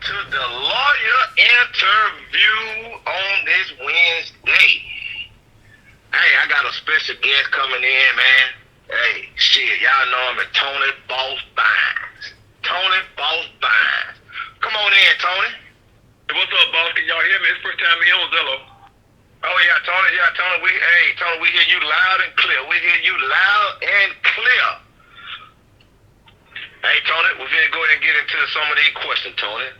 to the lawyer interview on this Wednesday. Hey, I got a special guest coming in, man. Hey, shit, y'all know him as Tony Boss Bynes. Tony Boss Bynes. Come on in, Tony. Hey, what's up, boss? Can y'all hear me? It's the first time me on Zello. Oh yeah, Tony. Tony, we hear you loud and clear. We hear you loud and clear. Hey, Tony, we're gonna go ahead and get into some of these questions, Tony.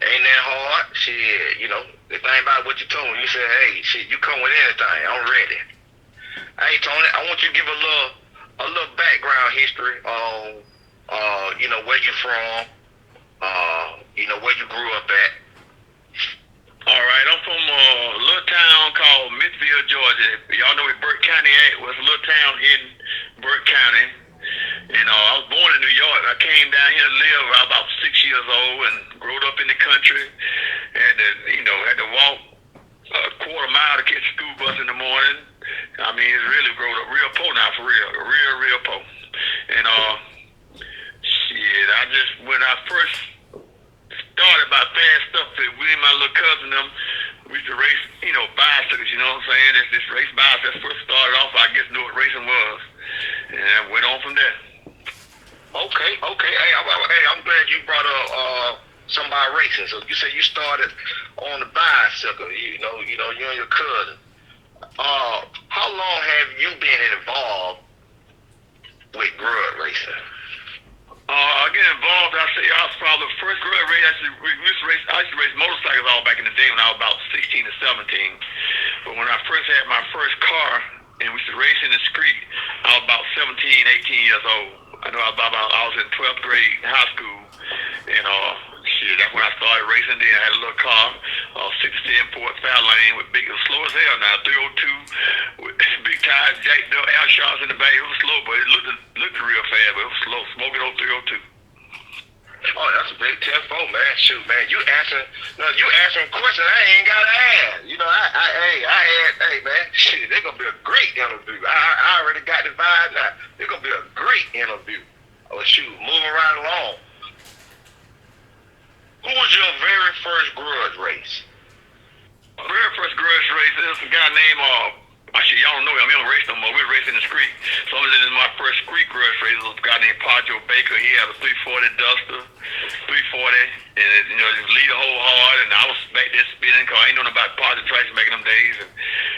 Ain't that hard? Shit, you know, the thing about what you told me, you said, hey, shit, you come with anything, I'm ready. Hey, Tony, I want you to give a little background history on, you know, where you from, you know, where you grew up at. All right, I'm from a little town called Midville, Georgia. Y'all know where Burke County at? Well, it's a little town in Burke County. And I was born in New York. I came down here to live. I was about 6 years old and grew up in the country. Had to walk a quarter mile to catch a school bus in the morning. I mean, it's really grown up real poor now, for real, real poor. And when I first started about fast stuff, we and my little cousin them, we used to race, bicycles. You know what I'm saying? This race bicycles first started off. I guess knew what racing was, and I went on from there. Okay. Hey, I'm glad you brought up somebody racing. So you say you started on the bicycle. You and your cousin. How long have you been involved with Grudge racing? I get involved. I was probably the first Grudge race. I used to race motorcycles all back in the day when I was about 16 or 17. But when I first had my first car and we used to race in the street, I was about 17, 18 years old. I know I was in 12th grade in high school, and that's when I started racing. Then I had a little car, 610 Ford Fairlane with big, it was slow as hell now, 302 with big tires, jacked up, air shocks in the back. It was slow, but it looked real fast, but it was slow, smoking old 302. Oh, that's a big 10-4, man. Shoot, man, you answering questions I ain't gotta ask. You know, hey, man, shit, they're gonna be a great interview. I already got the vibe now. It's gonna be a great interview. Oh, shoot, moving right along. Who was your very first Grudge race? My very first Grudge race is a guy named, actually, y'all don't know him. He don't race no more. We were racing in the street. So this is my first street Grudge race. It was a guy named Padre Baker. He had a 340 Duster, 340, and just lead the whole hard. And I was back there spinning because I ain't known about Padre tracks back in them days. And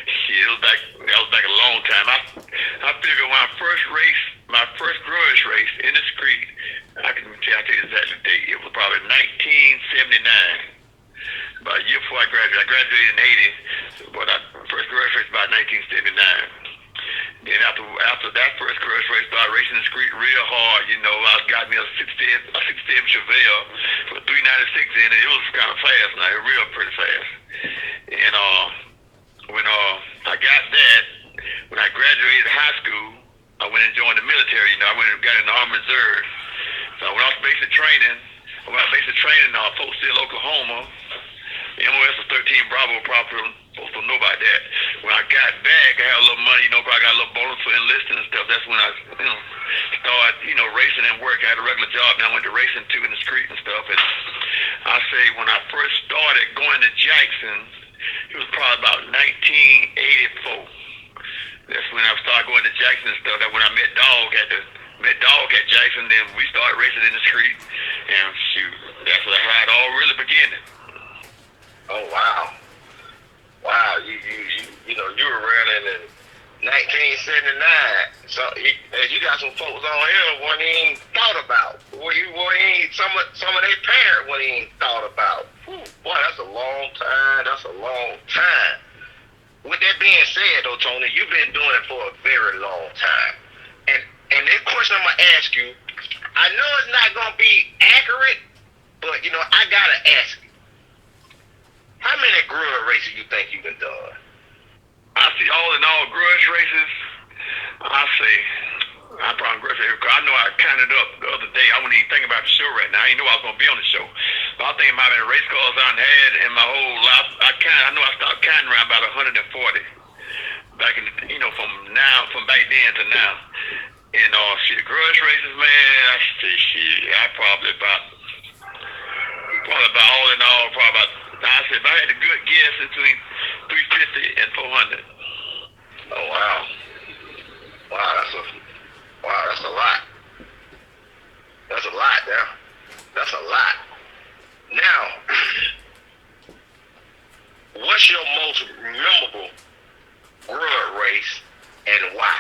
shit, that was back a long time. I figured when I first raced, my first Grudge race in the street, I can tell you exactly the date. It was probably 1979. About a year before I graduated. I graduated in 80, but I first Grudge race about 1979. Then after that first Grudge race, started racing the street real hard. I got me a 610 Chevelle with 396 in it. It was kind of fast now, it was real pretty fast. And when I got that, when I graduated high school, I went and joined the military. I went and got in the Army Reserve. So when I was basic training, Fort Sill, Oklahoma. MOS was 13 Bravo, probably supposed to know about that. When I got back, I had a little money, I got a little bonus for enlisting and stuff. That's when I, started, racing and work. I had a regular job, and I went to racing too in the street and stuff. And I say when I first started going to Jackson, it was probably about 1984. That's when I started going to Jackson and stuff. That's when I met Dog at Jackson. Then we started racing in the street, and shoot, that's how it all really began. Oh wow! You were running in 1979. So you got some folks on here what he ain't thought about. Some of their parents what he ain't thought about. Whew, boy, that's a long time. With that being said, though, Tony, you've been doing it for a very long time. And that question I'm gonna ask you, I know it's not gonna be accurate, but I gotta ask you. How many Grudge races you think you done done? I see all in all Grudge races. I probably Grudge races because I know I counted up the other day. I wasn't even thinking about the show right now. I didn't know I was gonna be on the show. But I think about how many race cars I had in my whole life. I know I started counting around about 140 back in from back then to now. And Grudge races, man. I probably about Probably about all in all, probably about. I said if I had a good guess, between 350 and 400. Oh wow. Wow, that's a lot. That's a lot now. That's a lot. Now, what's your most memorable grudge race and why?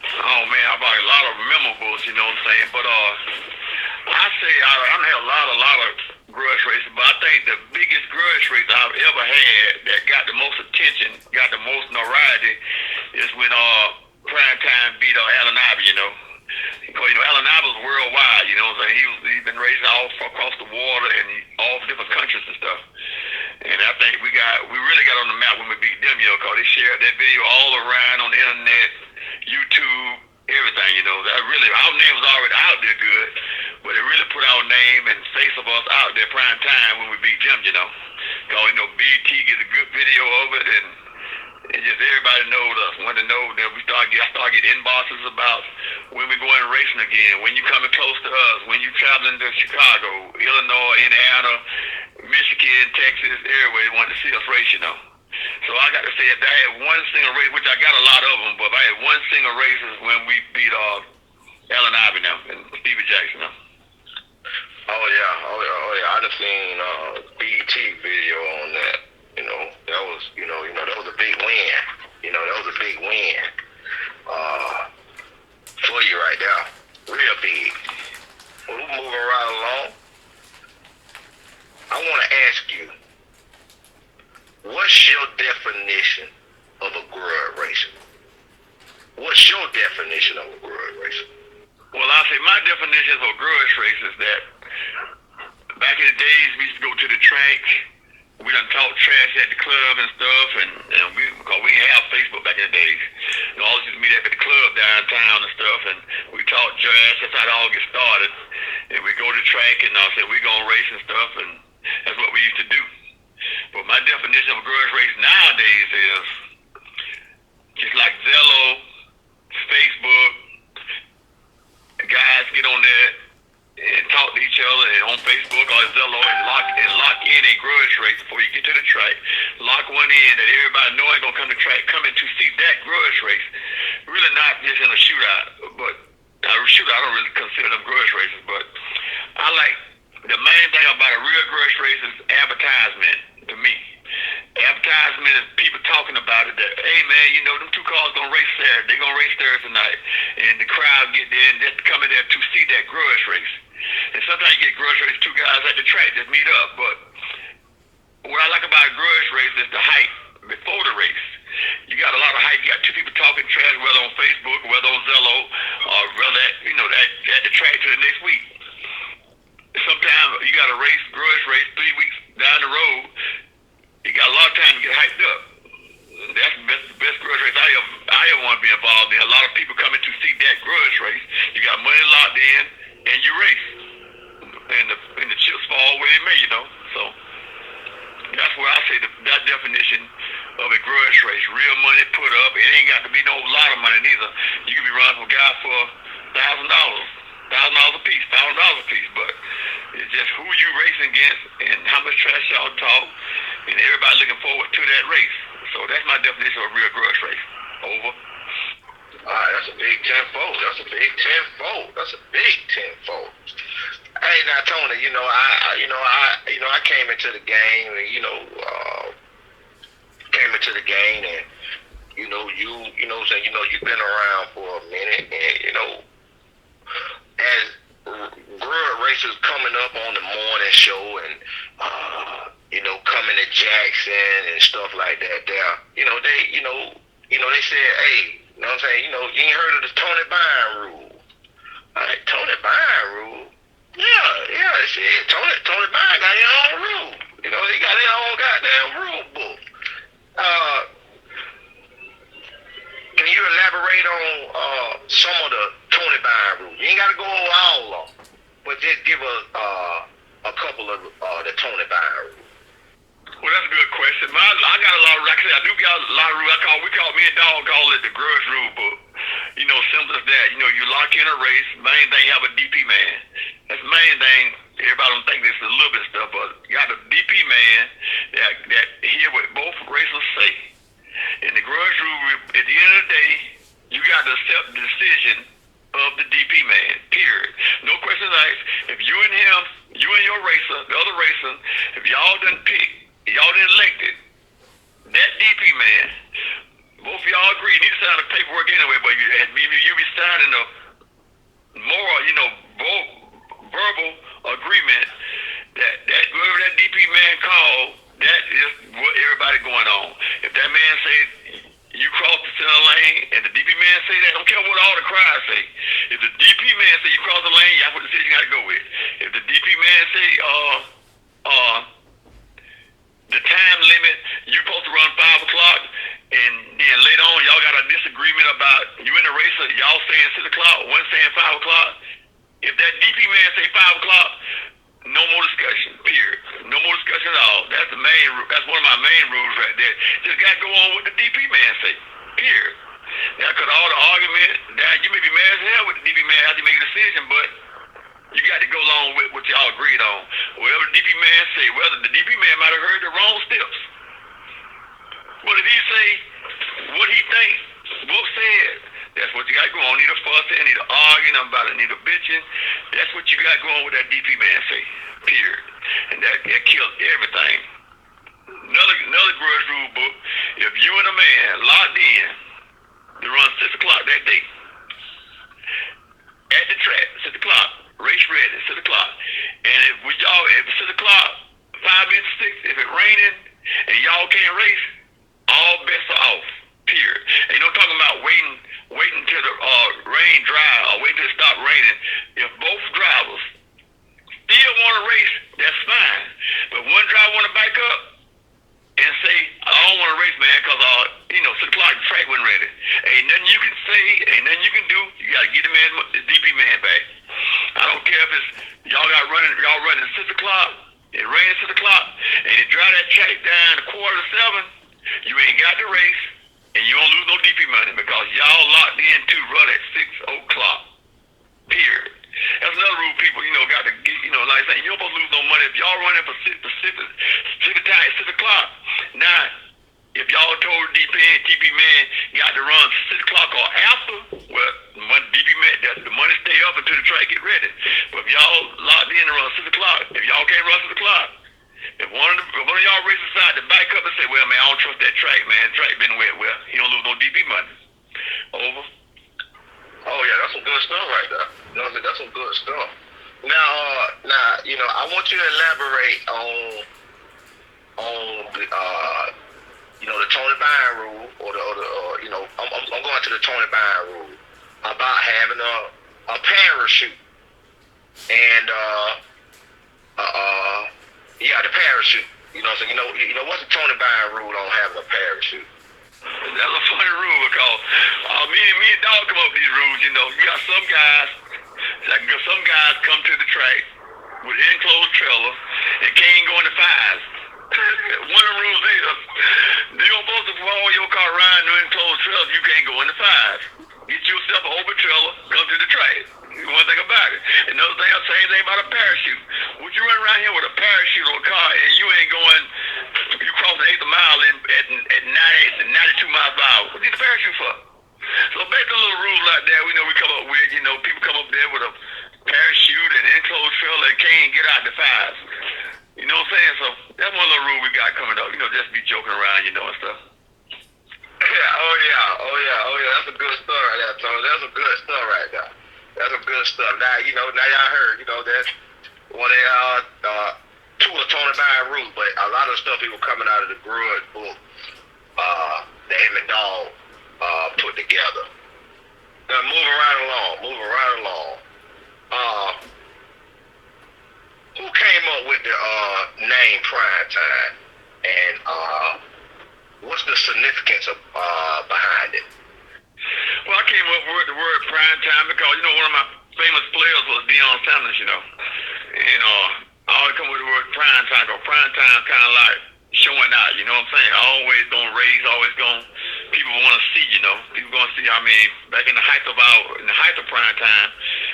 Oh man, I've got a lot of memorables, you know what I'm saying? But I say I don't have a lot of grudge races, but I think the biggest grudge race I've ever had that got the most attention, got the most notoriety, is when Prime Time beat Allen Iverson, you know. Because, you know, Allen Iverson's worldwide, you know what I'm saying? He's been racing all across the water and all different countries and stuff. And I think we really got on the map when we beat them, you know, because they shared that video all around on the internet, YouTube, everything, you know. That really, our name was already out there good, but it really put our name and face of us out there prime time when we beat them, you know. Because, you know, BT gets a good video of it, and just everybody knows us. Want to know that I start getting inboxes about when we going racing again, when you coming close to us, when you traveling to Chicago, Illinois, Indiana, Michigan, Texas, everywhere they want to see us race, you know. So I got to say, if I had one single race, which I got a lot of them, but if I had one single race is when we beat Allen Iverson now and Stevie Jackson now. Oh yeah. I done seen BT video on that. You know, that was that was a big win. You know, that was a big win for you right there. Real big. Well, we're moving right along. I want to ask you, what's your definition of a grudge racer? What's your definition of a grudge racer? Well, I say my definition of a grudge race is that back in the days we used to go to the track. We done talk trash at the club and stuff, and because we didn't have Facebook back in the days. You know, all used to meet up at the club downtown and stuff, and we talk trash. That's how it all get started. And we go to the track, and I said we gonna race and stuff, and that's what we used to do. But my definition of a grudge race nowadays is just like Zello, Facebook, guys get on there and talk to each other and on Facebook or Zello and lock in a grudge race before you get to the track. Lock one in that everybody know ain't gonna come to the track, coming to see that grudge race. Really not just in a shootout, but I don't really consider them grudge races, but I like the main thing about a real grudge race is advertisement to me. Advertisement is people talking about it that, hey man, you know, them two cars gonna race Saturday, they gonna race Thursday night, and the crowd get there and just coming there to see that grudge race. And sometimes you get grudge race, two guys at the track just meet up, but what I like about a grudge race is the hype before the race. You got a lot of hype. You got two people talking trash, whether on Facebook, whether on Zello, or whether at the track to the next week. Sometimes you got a grudge race 3 weeks down the road. You got a lot of time to get hyped up. That's the best grudge race I ever want to be involved in. A lot of people coming to see that grudge race. You got money locked in, and you race. And the chips fall where they may, you know. So that's where I say that definition of a grudge race. Real money put up. It ain't got to be no lot of money neither. You can be running from a guy for $1,000 a piece, $1,000 a piece. But it's just who you racing against and how much trash y'all talk, and everybody looking forward to that race. So that's my definition of a real grudge race. Over. All right, that's a big tenfold. That's a big tenfold. Hey, now Tony, I came into the game, and and you've been around for a minute, and as grudge racers coming up on the morning show and coming to Jackson and stuff like that, they said, hey, you know what I'm saying, you ain't heard of the Tony Bynes rule. All right, Tony Bynes rule. Yeah, shit. Tony Bynes got his own rule. He got his own goddamn rule book. Can you elaborate on some of the Tony Bynes rules? You ain't got to go over all of them, but just give us a couple of the Tony Bynes rules. Well, that's a good question. I got a lot of, like I said, I do got a lot of rules. Me and Dog call it the grudge rule book. Simple as that. You lock in a race. Main thing, you have a DP man. That's the main thing Everybody don't think this is a little bit of stuff, but you got the DP man that hear what both races say. In the grudge rule, at the end of the day, you got to accept the decision of the DP man, period. No questions asked. If you and him, you and your racer, the other racer, if y'all done pick, y'all done elected that DP man, both of y'all agree, you need to sign the paperwork anyway, but you be signing a moral, verbal agreement that whoever that DP man called, that is what everybody going on. If that man say you cross the center lane and the DP man say that, don't care what all the crowd say. If the DP man say you cross the lane, that's what the decision got to go with. If the DP man say the time limit, you supposed to run 5 o'clock, and then later on y'all got a disagreement about you and the racer, y'all saying 6 o'clock, one saying 5 o'clock. If that DP man say 5 o'clock, no more discussion, period. No more discussion at all. That's one of my main rules right there. Just got to go on what the DP man say, period. Now, because all the argument, that you may be mad as hell with the DP man after you make a decision, but you got to go along with what y'all agreed on. Whatever the DP man say, whether the DP man might have heard the wrong steps. But if he say what he thinks, book said, that's what you got going on. Need a fussing, need a arguing about it, need a bitching. That's what you got going with that DP man say, period. And that kills everything. Another grudge rule book, if you and a man locked in to run 6 o'clock that day, at the track, 6 o'clock, race ready, 6 o'clock. And if it's 6 o'clock, 5 minutes to 6, if it's raining and y'all can't race, all bets are off, period. And you know, talking about waiting till the rain dry or waiting till it stop raining. If both drivers still want to race, that's fine. But one driver want to back up and say, I don't want to race, man, because 6 o'clock the track wasn't ready. Ain't nothing you can say, ain't nothing you can do. You got to get the DP man back. I don't care if it's y'all running 6 o'clock, it rains 6 o'clock, and you drive that track down to 6:45, you ain't got the race, and you don't lose no DP money because y'all locked in to run at 6 o'clock. Period. That's another rule people, got to get, like I said, you don't supposed to lose no money. If y'all running for Pacific time at 6 o'clock, now, if y'all told DP man got to run 6 o'clock or after, well, DP man, the money stay up until the track get ready. But if y'all locked in to run 6 o'clock, if y'all can't run 6 o'clock, if one of y'all races decide to back up and say, well, man, I don't trust that track, man. The track been wet. Well, he don't lose no DP money. Over. Oh yeah, that's some good stuff right there. That's some good stuff. Now, I want you to elaborate on the Tony Bynes rule, I'm going to the Tony Bynes rule about having a parachute and the parachute. What's the Tony Bynes rule on having a parachute? That's a funny rule because me and Dog come up with these rules. You got some guys come to the track with enclosed trailer and can't go in the fives. One of the rules is you don't supposed to follow your car around in enclosed trailer if you can't go in the fives. Get yourself an open trailer, come to the track. One thing about it. Another thing, same thing about a parachute. Would you run around here with a parachute on a car and you ain't going, you cross the 8th mile at 92 miles per hour? What do you need a parachute for? So based on little rules like that, we come up with, people come up there with a parachute and enclosed trailer and can't get out the fives. You know what I'm saying? So that's one little rule we got coming up. Just be joking around, and stuff. Yeah, oh yeah. That's a good story right there, Tony. That's some good stuff right there. That's some good stuff. Now, now y'all heard, that's one of two of Tony Bynes rules, but a lot of the stuff people coming out of the Grudge book, that him and Dog put together. Now, moving right along. Who came up with the name Prime Time, and what's the significance of behind it? Well, I came up with the word prime time because, one of my famous players was Deion Sanders, And I always come with the word prime time because prime time kind of like showing out, you know what I'm saying? Always going to raise, people want to see, People going to see, back in the height of prime time,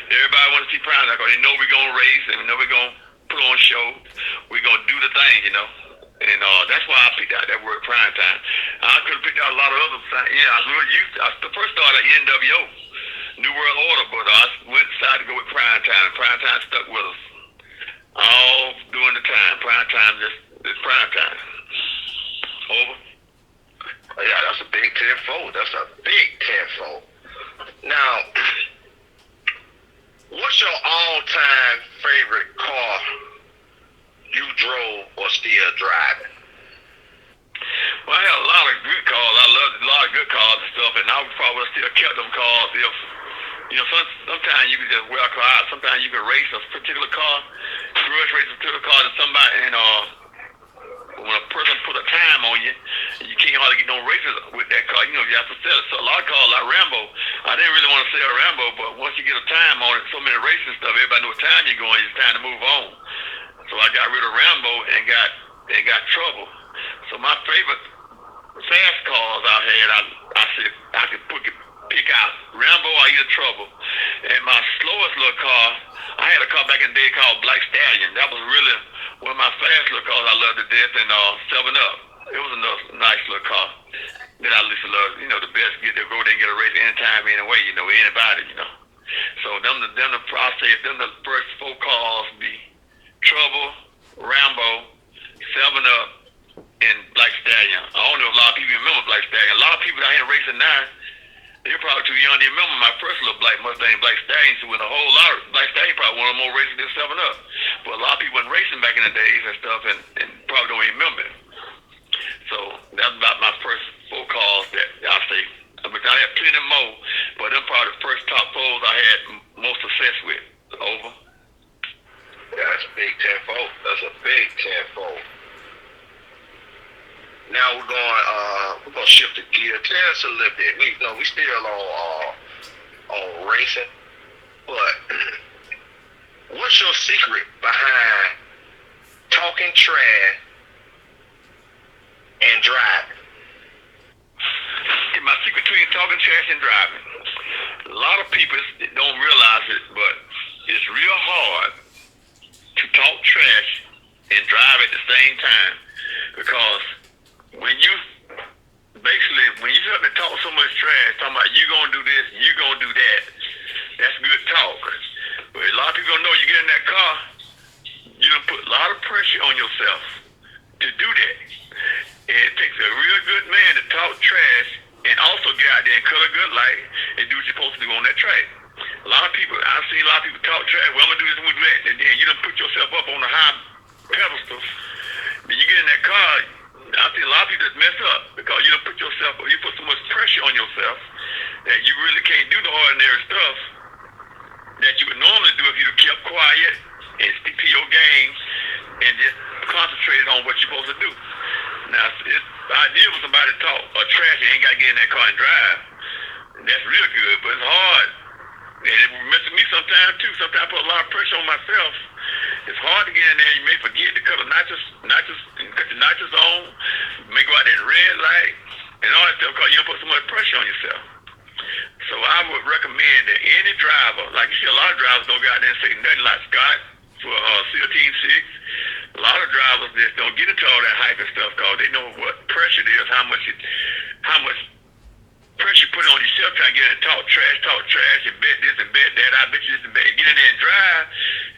everybody want to see prime time because they know we're going to race and they know we're going to put on shows. We're gonna do the thing, you know. And that's why I picked out that word prime time. I could have picked out a lot of other things. Yeah, I was really used to. I first started at NWO, New World Order, but I decided to go with prime time. Prime time stuck with us all during the time. Prime time just prime time. Over. Oh, yeah, that's a big 10-4. That's a big 10-4. Now, what's your all-time favorite car you drove or still driving? Well, I had a lot of good cars. I loved a lot of good cars and stuff, and I would probably still kept them cars if, you know, sometimes you could just wear a car out. Sometimes you could race a particular car, grudge race a particular car to somebody, and when a person put a time on you, you can't hardly get no races with that car. You know, you have to sell it. So a lot of cars like Rambo, I didn't really want to sell Rambo, but once you get a time on it, so many races and stuff, everybody know what time you're going. It's time to move on. So I got rid of Rambo and got Trouble. So my favorite fast cars I had, I said I could pick out Rambo or either Trouble. And my slowest little car, I had a car back in the day called Black Stallion. That was really one of my fast little cars I loved to death, and 7-Up. It was a nice little car that I used to love. You know, the best get to go there and get a race anytime, anyway. You know, anybody. You know. So them the process. Them the first 4 cars be Trouble, Rambo, 7-Up, and Black Stallion. I don't know if a lot of people remember Black Stallion. A lot of people out here racing now, they're probably too young to remember my first little black Mustang, Black Stallion. So with a whole lot of Black Stallion, probably one of the more races than 7-Up. But a lot of people were racing back in the days and stuff, and probably don't even remember it. So that's about my first 4 cars that I say. I mean, I had plenty more, but them probably the first top 4s I had most success with. Over. Yeah, that's a big 10-4. That's a big 10-4. Now we're gonna shift the gear. Tell us a little bit. We still on racing, but what's your secret behind talking trash and driving? My secret between talking trash and driving. A lot of people don't realize it, but it's real hard to talk trash and drive at the same time, because when you start to talk so much trash, talking about you gonna do this, you gonna do that, that's good talk. But a lot of people don't know, you get in that car, you done put a lot of pressure on yourself to do that. And it takes a real good man to talk trash and also get out there and cut a good light and do what you're supposed to do on that track. A lot of people, I've seen a lot of people talk trash, well, I'm gonna do this, I'm gonna do that, and then you done put yourself up on the high pedestal. Then you get in that car, I see a lot of people that mess up because you done put so much pressure on yourself that you really can't do the ordinary stuff that you would normally do if you'd have kept quiet and stick to your game and just concentrate on what you're supposed to do. Now, it's ideal for somebody to talk or trash and ain't got to get in that car and drive. That's real good, but it's hard. And it messes me sometimes too. Sometimes I put a lot of pressure on myself. It's hard to get in there. You may forget to cut the notches on. You may go out there in red light and all that stuff because you don't put so much pressure on yourself. So I would recommend that any driver, like you see a lot of drivers don't go out there and say nothing like Scott for SEAL Team 6. A lot of drivers just don't get into all that hype and stuff because they know what pressure it is, how much pressure you put on yourself trying to get in and talk trash, and bet this and bet that, I bet you this and bet. Get in there and drive.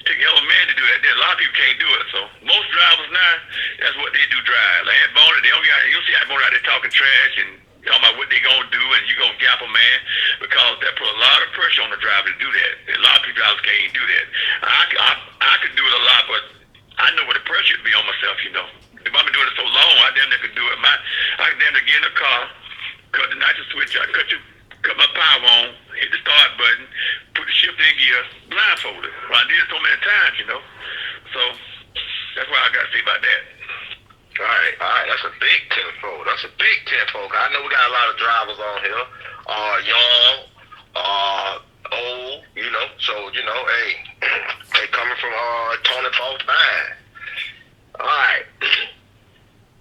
It takes a hell of a man to do that. A lot of people can't do it. So most drivers now, that's what they do, drive. Like Ed Boner, you'll see Ed Boner out there talking trash and talking about what they gonna do, and you gonna gap a man because that put a lot of pressure on the driver to do that. A lot of people drivers can't do that. I could do it a lot, but I know what the pressure would be on myself, you know. If I've been doing it so long, I damn near could do it. I could damn near get in the car, cut the nitro switch, I cut my power on, hit the start button, put the shift in gear, blindfolded. Well, I did it so many times, you know. So that's what I got to say about that. All right. That's a big 10-4. That's a big 10-4. I know we got a lot of drivers on here, young, old, you know. So you know, hey, they coming from Tony Paul Bynes. All right.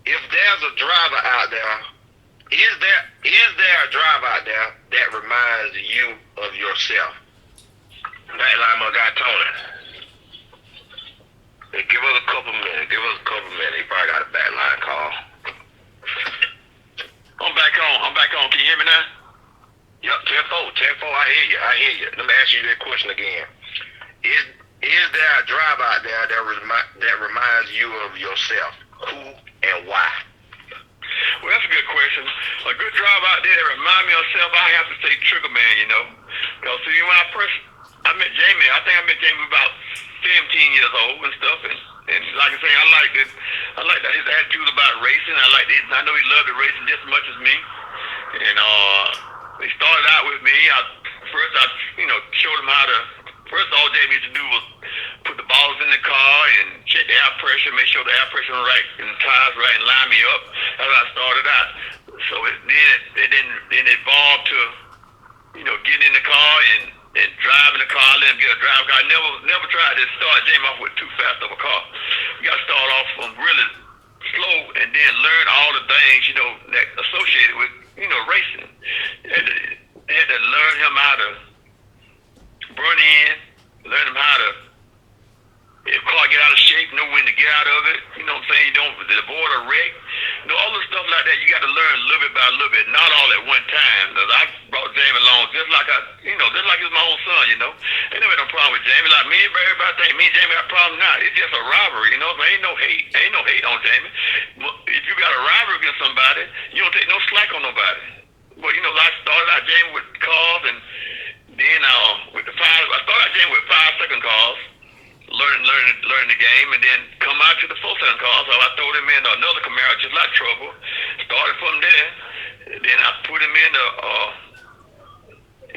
If there's a driver out there, is there a driver out there that reminds you of yourself? That like my guy Tony. Hey, give us a couple minutes. Give us a couple minutes. He probably got a bad line call. I'm back on. Can you hear me now? Yup, 10-4. I hear you. Let me ask you that question again. Is there a drive out there that reminds you of yourself? Who and why? Well, that's a good question. A good drive out there that remind me of myself, I have to say Trigger Man, you know. Because see, when I met Jamie, I think I met Jamie about 17 years old and stuff, and like I say, I like that his attitude about racing. I know he loved the racing just as much as me. And he started out with me. First I showed him how to. First, all Jamie used to do was put the balls in the car and check the air pressure, make sure the air pressure was right and the tires right, and line me up. That's how I started out. So then it evolved to getting in the car and driving the car. I let him get a drive car. I never tried to start Jamie off with too fast of a car. You got to start off from really slow and then learn all the things that associated with racing. I had to learn him how to burn in, learn him how to, if a car get out of shape, know when to get out of it. You know what I'm saying? You don't avoid a wreck. All the stuff like that, you got to learn a little bit by a little bit, not all at one time. I brought Jamie along just like he was my own son, Ain't never no problem with Jamie. Like me, everybody think me and Jamie got a problem now. It's just a rivalry, Ain't no hate on Jamie. If you got a rivalry against somebody, you don't take no slack on nobody. But I started out Jamie with cars, and then with the I started out Jamie with 5-second cars, learning the game, and then come out to the 4-second cars. So I threw him in another Camaro just like Trouble. Started from there, and then I put him in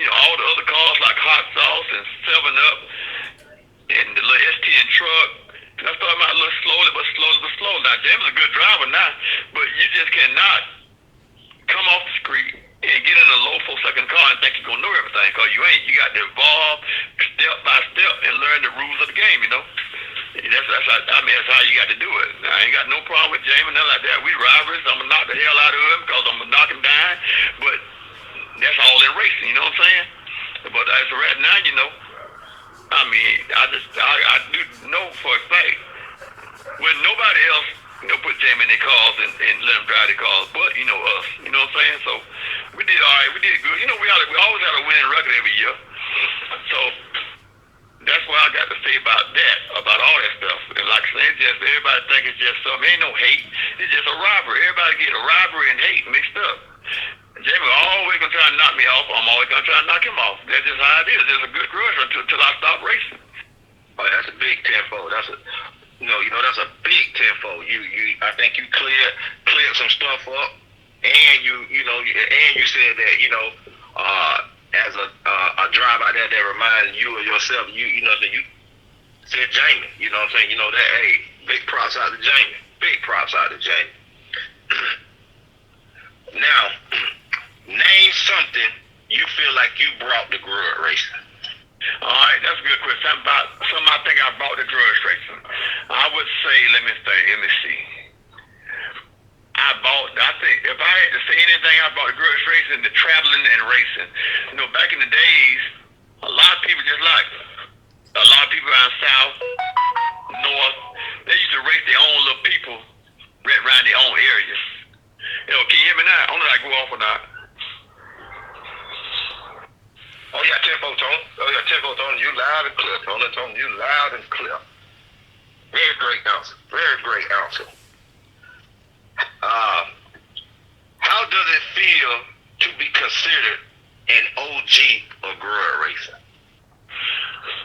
all the other cars like Hot Sauce and 7-Up and the little S10 truck. I started out a little slowly, but slowly. Now Jamie's a good driver now, but you just cannot come off the street and get in a low 4-second car and think you're going to know everything, because you ain't. You got to evolve step by step and learn the rules of the game, That's how you got to do it. Now, I ain't got no problem with Jamie, nothing like that. We rivals. I'm going to knock the hell out of him because I'm going to knock him down. But that's all in racing, you know what I'm saying? But as of right now, I do know for a fact, when nobody else put Jamie in their cars and let him drive the cars, but us, you know what I'm saying? So we did all right, we did good. We always had a winning record every year. So that's what I got to say about that, about all that stuff. And like I said, everybody think it's just something. Ain't no hate. It's just a rivalry. Everybody get a rivalry and hate mixed up. Jamie always gonna try to knock me off. I'm always gonna try to knock him off. That's just how it is. It's a good grudge until I stop racing. Oh, that's a big 10-4. That's a that's a big 10-4. I think you cleared some stuff up, and you said that as a drive out there that reminds you of yourself, you said Jamie. You know what I'm saying? That, hey, big props out to Jamie. Big props out to Jamie. Now, name something you feel like you brought to grudge racing. All right, that's a good question. Something I think I brought to grudge racing. I would say, let me see. I think if I had to say anything about the grudge racing, the traveling and racing. Back in the days, a lot of people around south, north, they used to race their own little people right around their own areas. Can you hear me now? I don't know if I go off or not. Oh yeah, 10-4, Tony. Oh yeah, 10-4, Tony. You loud and clear, Tony. You loud and clear. Very great answer. Very great answer. How does it feel to be considered an OG of grudge racing?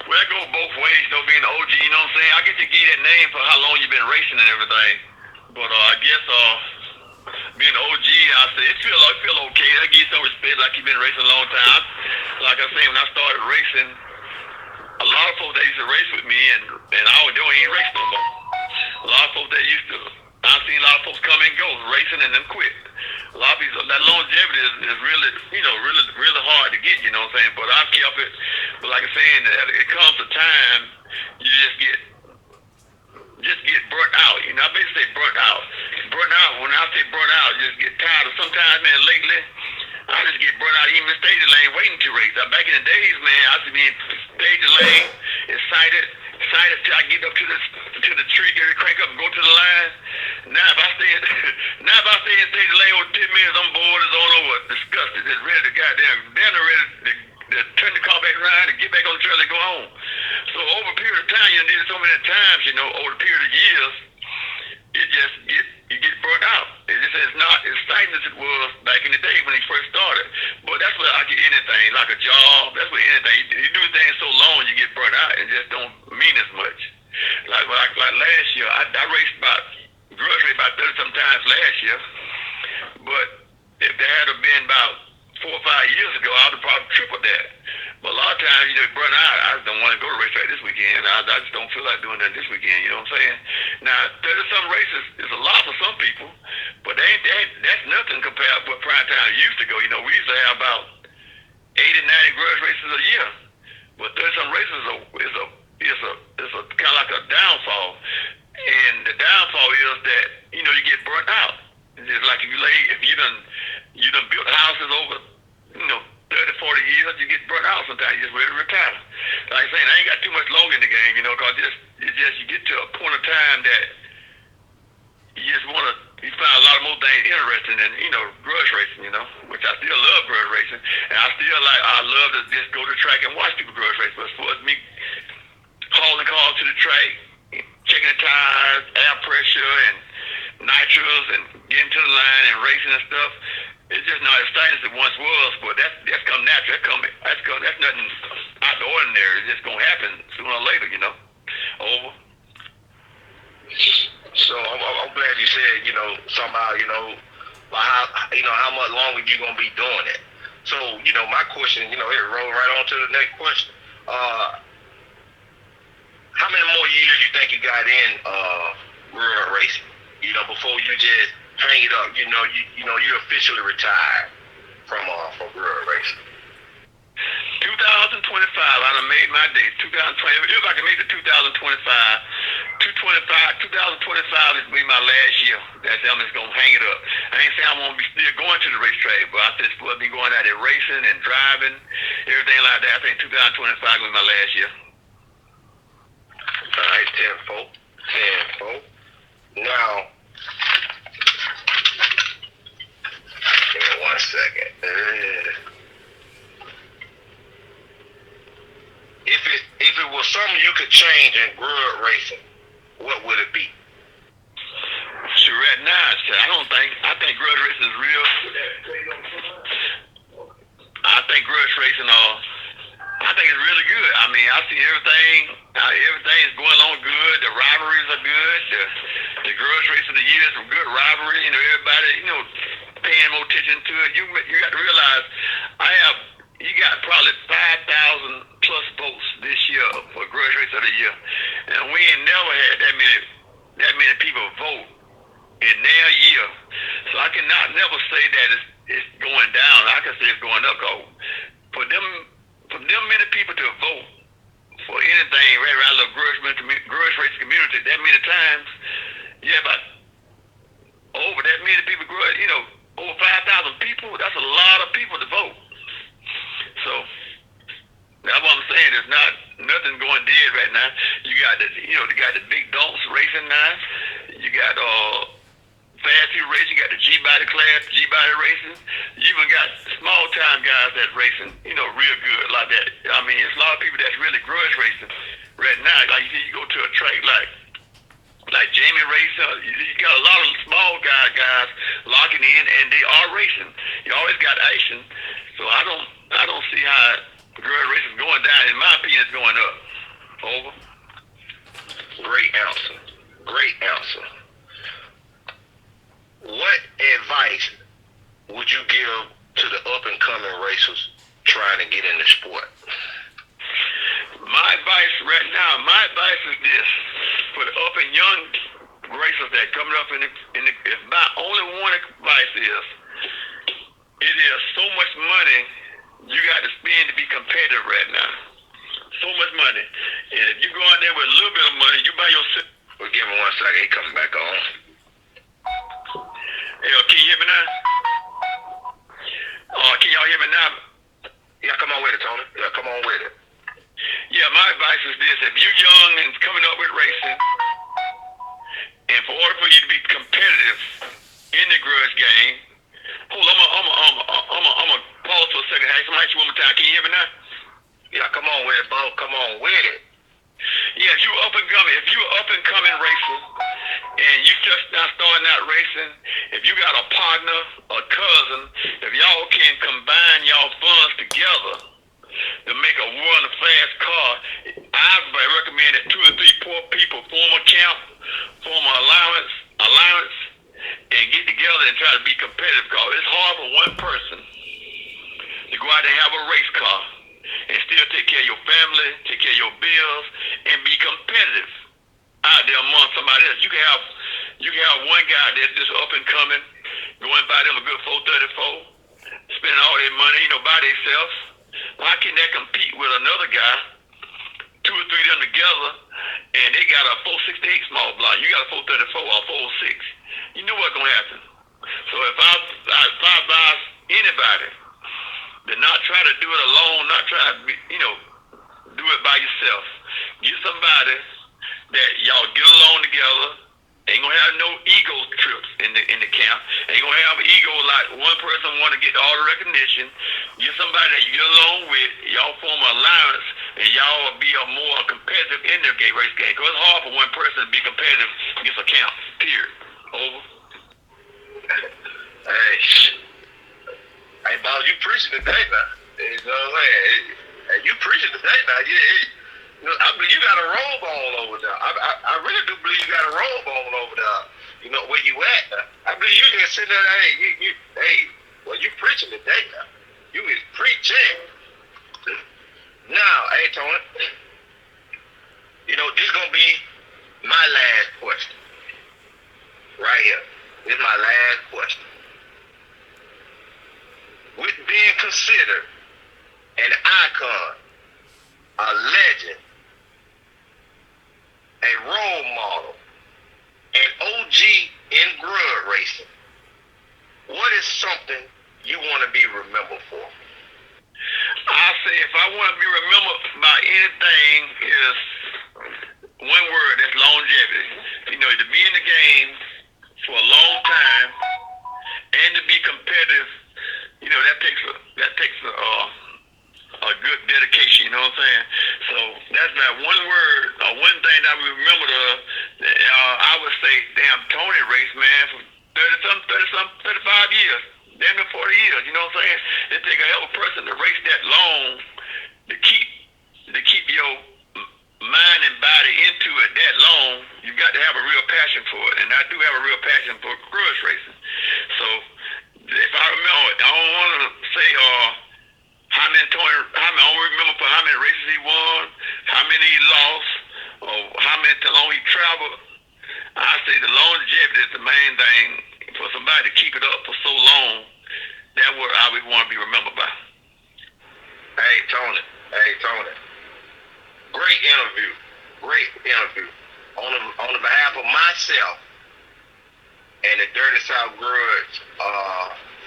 Well, that goes both ways, being an OG, you know what I'm saying? I get to give that name for how long you've been racing and everything. But I guess being an OG, I say it feel okay. I give you some respect, like you've been racing a long time. Like I say, when I started racing, a lot of folks that used to race with me, and they ain't race no more. A lot of folks that used to, I've seen a lot of folks come and go, racing and then quit. A lot of people, that longevity is really, really hard to get, you know what I'm saying? But I've kept it. But like I'm saying, it comes a time you just get burnt out. I basically say burnt out. Burnt out, when I say burnt out, you just get tired of sometimes, man, lately, I just get burnt out even in stage lane waiting to race. Back in the days, man, I used to be in stage lane, excited, excited till I get up to the tree, get it crank up, and go to the line. Now if I stay in, and stay the lane over 10 minutes, I'm bored as all over, disgusted, just ready to then I'm ready to turn the car back around and get back on the trail and go home. So over a period of time, you did it so many times, over a period of years, you get burnt out. It just is not as exciting as it was back in the day when he first started. But that's what like anything, like a job, that's what anything. You do things so long, you get burnt out and just don't mean as much. Like last year, I raced grudge raced about 30 sometimes last year. But if there had been about 4 or 5 years ago, I would have probably tripled that. But a lot of times, burn out. I just don't want to go to a racetrack this weekend. I just don't feel like doing that this weekend. You know what I'm saying? Now, 30-some races is a lot for some people, but that's nothing compared to what prime time used to go. We used to have about 80, 90 grudge races a year. But 30-some races is a kind of like a downfall. And the downfall is that, you get burnt out. It's just like if you done built houses over, 30, 40 years, you get burnt out sometimes. You're just ready to retire. Like I'm saying, I ain't got too much longer in the game, because you get to a point of time that you find a lot of more things interesting than, grudge racing, which I still love grudge racing. And I love to just go to the track and watch people grudge race. But as far as me hauling cars to the track, checking the tires, air pressure, and nitros, and getting to the line and racing and stuff, it's just not as exciting as it once was, but that's come natural. That's nothing out of the ordinary. It's just gonna happen sooner or later, Over. So I'm glad you said, somehow, how much longer you gonna be doing it. So, my question, it roll right on to the next question. How many more years you think you got in real racing? Before you just hang it up, you're officially retired from real racing. 2025, I done made my day. 2020, if I can make it to 2025, 2025 is be my last year. That's I'm just gonna hang it up. I ain't saying I won't be still going to the racetrack, but I just will be going out there racing and driving, everything like that. I think 2025 will be my last year. All right, 10-4. Now, give me 1 second. If it was something you could change in grudge racing, what would it be? Sure, right now, I think grudge racing is real. I think grudge racing I think it's really good. I mean, I see everything is going along good. The rivalries are good. The grudge race of the year is a good rivalry. Everybody, paying more attention to it. You got to realize, you got probably 5,000 plus votes this year for grudge race of the year, and we ain't never had that many people vote in their year. So I cannot never say that it's going down. I can say it's going up. Cause for them many people to vote for anything right around the grudge race community that many times, about over that many people, over 5,000 people, that's a lot of people to vote. So that's what I'm saying. There's nothing going dead right now. You got the big donks racing now. You got fast food racing. You got the G-body class, G-body racing. You even got small time guys that racing, real good like that. I mean, it's a lot of people that's really grudge racing right now. Like you go to a track like Jamie Racer, you got a lot of small guys locking in, and they are racing. You always got action. So I don't see how grudge racing is going down. In my opinion, it's going up. Over. Great answer. What advice would you give to the up-and-coming racers trying to get in the sport? My advice right now, is this. For the up and young racers that coming up if my only one advice is, it is so much money you got to spend to be competitive right now. So much money. And if you go out there with a little bit of money, you buy yourself. Well, give me 1 second. He coming back on. Hey, can you hear me now? Can y'all hear me now? Yeah, come on with it, Tony. Yeah, come on with it. Yeah, my advice is this: if you're young and coming up with racing, and for order for you to be competitive in the grudge game, hold on, I'm a pause for a second. Hey, somebody ask you one more time. Can you hear me now? Yeah, come on with it, Bo. Come on with it. Yeah, if you're up and coming racer, and you just now starting out racing, if you got a partner, a cousin, if y'all can combine y'all funds together to make a run a fast car, I recommend that 2 or 3 poor people form a camp, form an allowance, and get together and try to be competitive. Because it's hard for one person to go out and have a race car and still take care of your family, take care of your bills, and be competitive out there among somebody else. You can have one guy that's just up and coming, going by them a good 434, spending all their money, by themselves. Why can't they compete with another guy, 2 or 3 of them together, and they got a 468 small block? You got a 434 or 406. You know what's gonna happen. So if I advise anybody to not try to do it alone, not try to do it by yourself. Get somebody that y'all get along together. Ain't gonna have no ego trips in the camp. Ain't gonna have ego like one person want to get all the recognition. Get somebody that you get along with. Y'all form an alliance, and y'all will be a more competitive in the race game. Cause it's hard for one person to be competitive against a camp. Period. Over. Hey, boss, you preaching today, man. You know what I'm saying? Hey, you preaching today, now. I believe you got a robe on over there. I really do believe you got a robe on over there. Where you at? I believe you just sitting there. Well, you preaching today, now. You is preaching. Now, hey, Tony. This is gonna be my last question. Right here. This is my last question. With being considered an icon, a legend, a role model, an OG in grudge racing, what is something you want to be remembered for? I say if I want to be remembered by anything is one word, that's longevity. To be in the game for a long time and to be competitive, that takes a good dedication, you know what I'm saying? So that's not one word or one thing that I remember. I would say, damn, Tony raced, man, for 35 years, damn near 40 years, you know what I'm saying? It take a hell of a person to race that long to keep your mind and body into it that long. You got to have a real passion for it, and I do have a real passion for grudge racing. So if I remember, I don't want to say I don't remember for how many races he won, how many he lost, or how long he traveled. I say the longevity is the main thing for somebody to keep it up for so long. That's what I would want to be remembered by. Hey, Tony. Great interview. On the behalf of myself and the Dirty South Grudge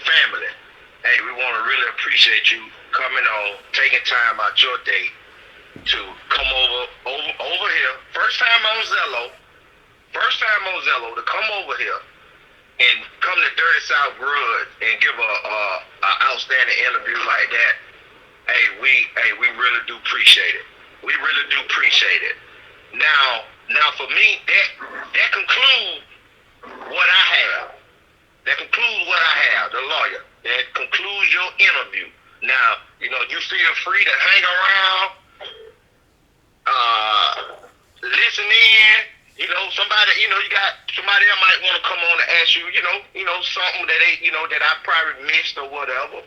family, hey, we want to really appreciate you coming on, taking time out your day to come over here. First time on Zello to come over here and come to Dirty South Grudge and give a outstanding interview like that. Hey, we really do appreciate it. We really do appreciate it. Now for me, that concludes what I have. The lawyer. That concludes your interview. Now, you feel free to hang around, listen in. Somebody, you got somebody that might want to come on and ask you, something that that I probably missed or whatever,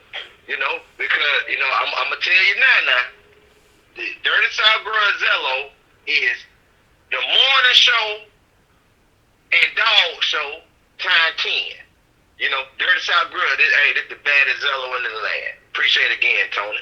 because, I'm gonna tell you now, the Dirty South Grudge Zello is the morning show and dog show time 10. Dirty South Grudge, this the baddest Zello in the land. Appreciate it again, Tony.